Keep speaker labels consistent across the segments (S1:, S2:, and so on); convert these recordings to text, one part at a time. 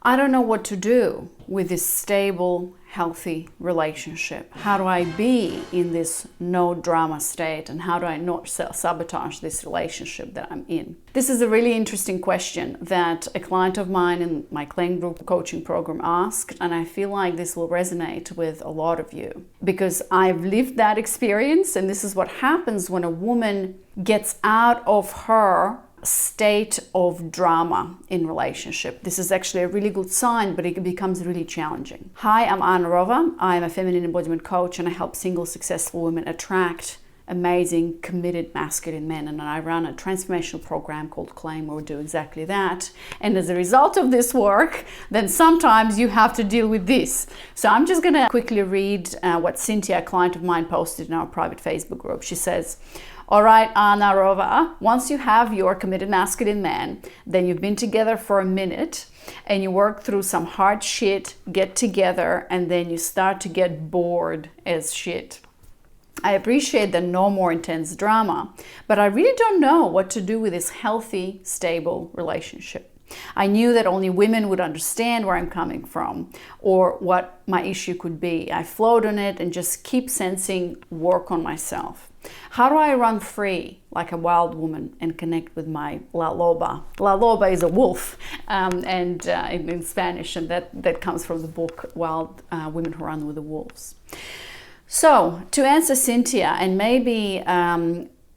S1: I don't know what to do with this stable, healthy relationship. How do I be in this no drama state, and how do I not sabotage this relationship that I'm in? This is a really interesting question that a client of mine in my Claim Group coaching program asked, and I feel like this will resonate with a lot of you because I've lived that experience, and this is what happens when a woman gets out of her state of drama in relationship. This is actually a really good sign, but it becomes really challenging. Hi, I'm Anna Rova. I'm a feminine embodiment coach, and I help single successful women attract amazing, committed, masculine men. And I run a transformational program called Claim where we do exactly that. And as a result of this work, then sometimes you have to deal with this. So I'm just going to quickly read what Cynthia, a client of mine, posted in our private Facebook group. She says, all right, Anna Rova, once you have your committed masculine man, then you've been together for a minute and you work through some hard shit, get together, and then you start to get bored as shit. I appreciate the no more intense drama, but I really don't know what to do with this healthy, stable relationship. I knew that only women would understand where I'm coming from or what my issue could be. I float on it and just keep sensing work on myself. How do I run free like a wild woman and connect with my La Loba? La Loba is a wolf in Spanish, and that comes from the book Wild Women Who Run with the Wolves. So to answer Cynthia, and maybe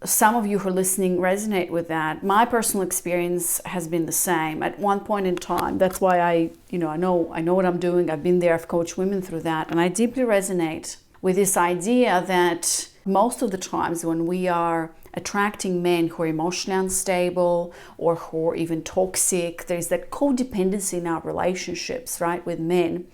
S1: some of you who are listening resonate with that, my personal experience has been the same. At one point in time, that's why I know what I'm doing. I've been there, I've coached women through that, and I deeply resonate with this idea that most of the times when we are attracting men who are emotionally unstable or who are even toxic, there's that codependency in our relationships, right, with men.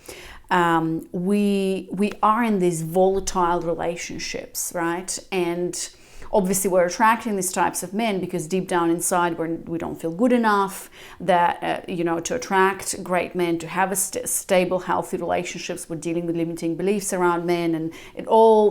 S1: We are in these volatile relationships, right? And obviously we're attracting these types of men because deep down inside we don't feel good enough that, to attract great men, to have a stable, healthy relationships. We're dealing with limiting beliefs around men, and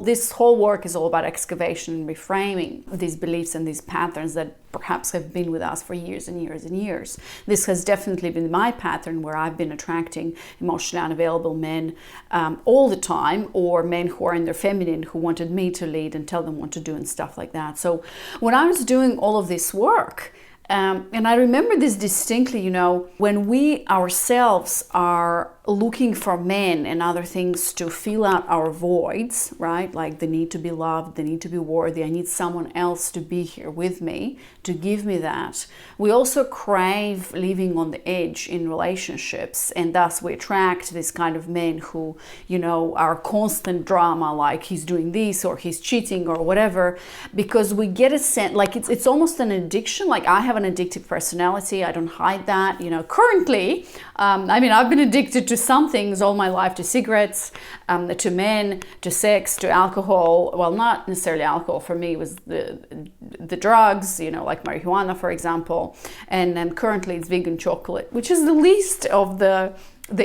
S1: this whole work is all about excavation and reframing these beliefs and these patterns that perhaps have been with us for years and years and years. This has definitely been my pattern, where I've been attracting emotionally unavailable men all the time, or men who are in their feminine, who wanted me to lead and tell them what to do and stuff like that. So when I was doing all of this work, and I remember this distinctly, when we ourselves are looking for men and other things to fill out our voids, right? Like the need to be loved, the need to be worthy. I need someone else to be here with me, to give me that. We also crave living on the edge in relationships, and thus we attract this kind of men who, are constant drama, like he's doing this or he's cheating or whatever, because we get a sense, like it's almost an addiction. Like I have an addictive personality. I don't hide that. Currently, I've been addicted to some things all my life, to cigarettes, to men, to sex, to alcohol. Well, not necessarily alcohol. For me, it was the drugs, like marijuana, for example. And then currently it's vegan chocolate, which is the least of the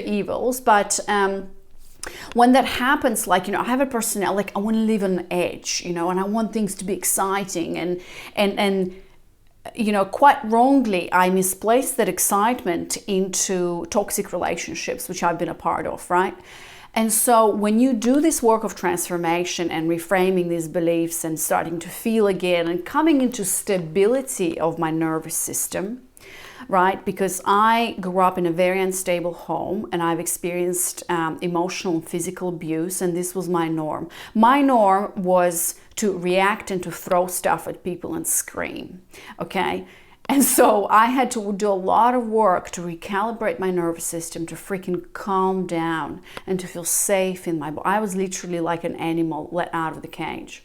S1: evils. But when that happens, I have a personality, like I want to live on the edge, and I want things to be exciting, and quite wrongly, I misplaced that excitement into toxic relationships, which I've been a part of, right? And so when you do this work of transformation and reframing these beliefs and starting to feel again and coming into stability of my nervous system, right? Because I grew up in a very unstable home, and I've experienced emotional and physical abuse, and this was my norm. My norm was to react and to throw stuff at people and scream, okay? And so I had to do a lot of work to recalibrate my nervous system, to freaking calm down and to feel safe in my body. I was literally like an animal let out of the cage.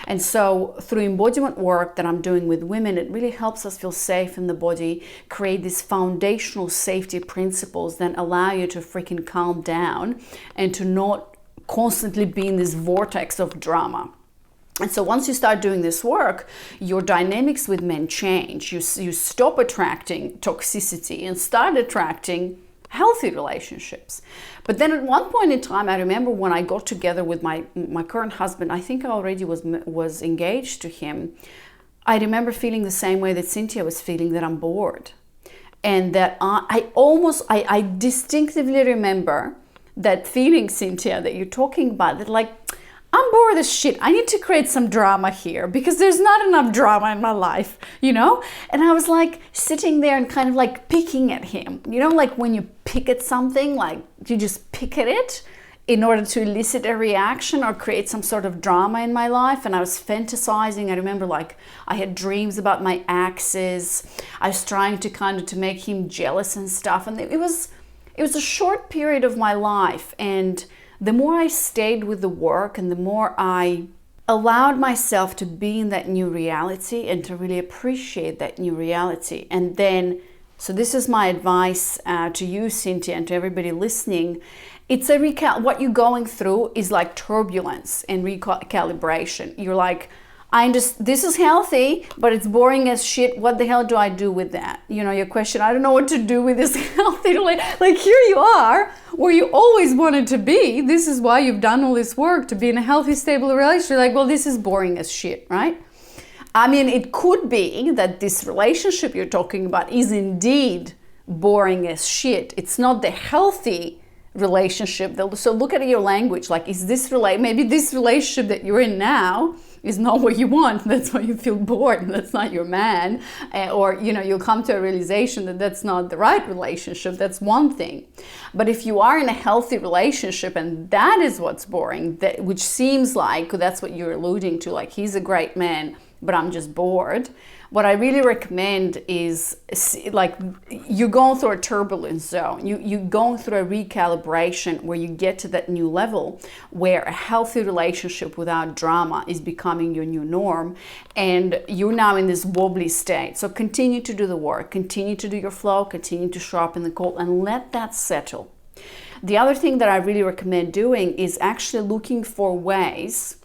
S1: And so through embodiment work that I'm doing with women, it really helps us feel safe in the body, create these foundational safety principles that allow you to freaking calm down and to not constantly be in this vortex of drama. And so once you start doing this work, your dynamics with men change. You stop attracting toxicity and start attracting healthy relationships. But then at one point in time, I remember when I got together with my current husband, I think I already was engaged to him. I remember feeling the same way that Cynthia was feeling, that I'm bored. And that I distinctively remember that feeling, Cynthia, that you're talking about, that like, I'm bored as shit. I need to create some drama here because there's not enough drama in my life, you know? And I was like sitting there and kind of like picking at him, you know, like when you pick at something, like you just pick at it in order to elicit a reaction or create some sort of drama in my life. And I was fantasizing. I remember like I had dreams about my exes. I was trying to kind of to make him jealous and stuff. And it was a short period of my life. And the more I stayed with the work and the more I allowed myself to be in that new reality and to really appreciate that new reality. And then, so this is my advice to you, Cynthia, and to everybody listening. It's what you're going through is like turbulence and recalibration. You're like, this is healthy, but it's boring as shit. What the hell do I do with that? You know, your question, I don't know what to do with this healthy. Like here you are, where you always wanted to be. This is why you've done all this work to be in a healthy, stable relationship. You're like, well, this is boring as shit, right? I mean, it could be that this relationship you're talking about is indeed boring as shit. It's not the healthy relationship. So look at your language. Like, maybe this relationship that you're in now is not what you want. That's why you feel bored. That's not your man. Or, you know, you'll come to a realization that that's not the right relationship. That's one thing. But if you are in a healthy relationship and that is what's boring, which seems like that's what you're alluding to, like he's a great man, but I'm just bored. What I really recommend is like you're going through a turbulence zone. You're going through a recalibration where you get to that new level where a healthy relationship without drama is becoming your new norm. And you're now in this wobbly state. So continue to do the work, continue to do your flow, continue to show up in the cold and let that settle. The other thing that I really recommend doing is actually looking for ways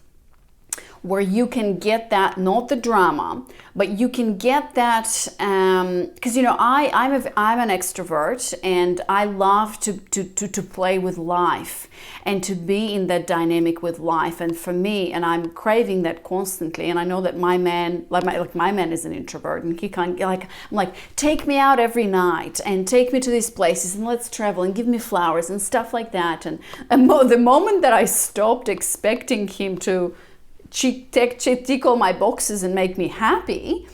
S1: where you can get that, not the drama, but you can get that, because you know I'm an extrovert and I love to play with life and to be in that dynamic with life. And for me, and I'm craving that constantly. And I know that my man, my man is an introvert, and he can't I'm like, take me out every night and take me to these places and let's travel and give me flowers and stuff like that. And the moment that I stopped expecting him to tick all my boxes and make me happy,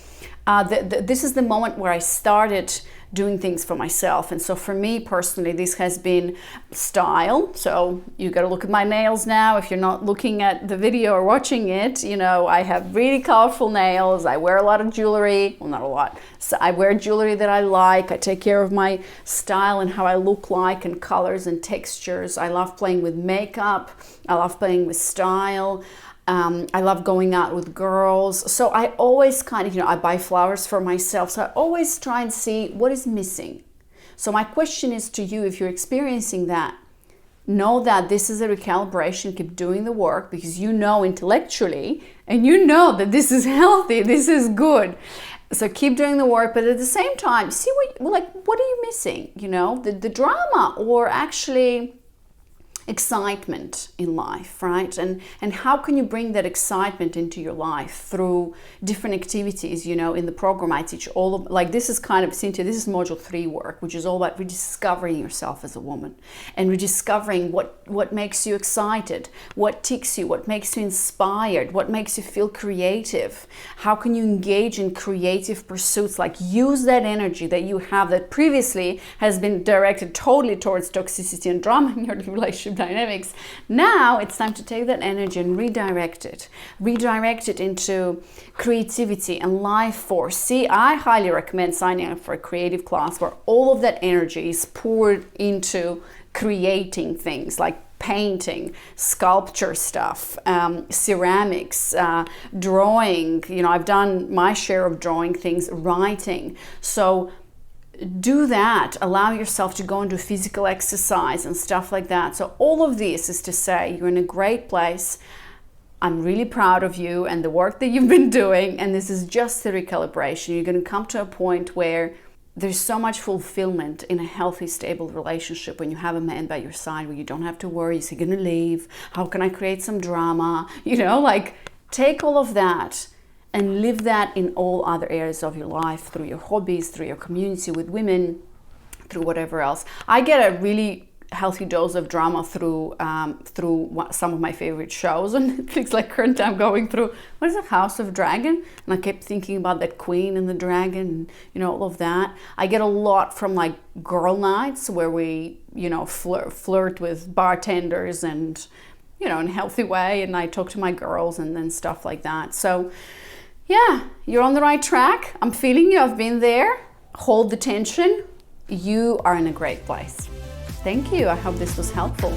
S1: this is the moment where I started doing things for myself. And so for me personally, this has been style. So you got to look at my nails now. If you're not looking at the video or watching it, you know, I have really colorful nails. I wear a lot of jewelry. Well, not a lot. So I wear jewelry that I like. I take care of my style and how I look like and colors and textures. I love playing with makeup. I love playing with style. I love going out with girls. So I always kind of, I buy flowers for myself. So I always try and see what is missing. So my question is to you, if you're experiencing that, know that this is a recalibration. Keep doing the work because you know intellectually and you know that this is healthy, this is good. So keep doing the work, but at the same time, see what are you missing? The drama or actually excitement in life, right? And how can you bring that excitement into your life through different activities? In the program I teach all of, like, this is kind of, Cynthia, this is module 3 work, which is all about rediscovering yourself as a woman and rediscovering what makes you excited, what ticks you, what makes you inspired, what makes you feel creative. How can you engage in creative pursuits? Like, use that energy that you have that previously has been directed totally towards toxicity and drama in your relationship dynamics. Now it's time to take that energy and redirect it into creativity and life force. See, I highly recommend signing up for a creative class where all of that energy is poured into creating things like painting, sculpture stuff, ceramics, drawing. I've done my share of drawing things, writing. So do that. Allow yourself to go and do physical exercise and stuff like that. So all of this is to say you're in a great place. I'm really proud of you and the work that you've been doing. And this is just the recalibration. You're going to come to a point where there's so much fulfillment in a healthy, stable relationship when you have a man by your side, where you don't have to worry, is he going to leave? How can I create some drama? Take all of that and live that in all other areas of your life, through your hobbies, through your community with women, through whatever else. I get a really healthy dose of drama through some of my favorite shows on Netflix. Like currently I'm going through, what is it, House of Dragon, and I kept thinking about that queen and the dragon and, you know, all of that. I get a lot from like girl nights where we, you know, flirt with bartenders and, you know, in a healthy way, and I talk to my girls and then stuff like that. So yeah, you're on the right track. I'm feeling you. I've been there. Hold the tension. You are in a great place. Thank you. I hope this was helpful.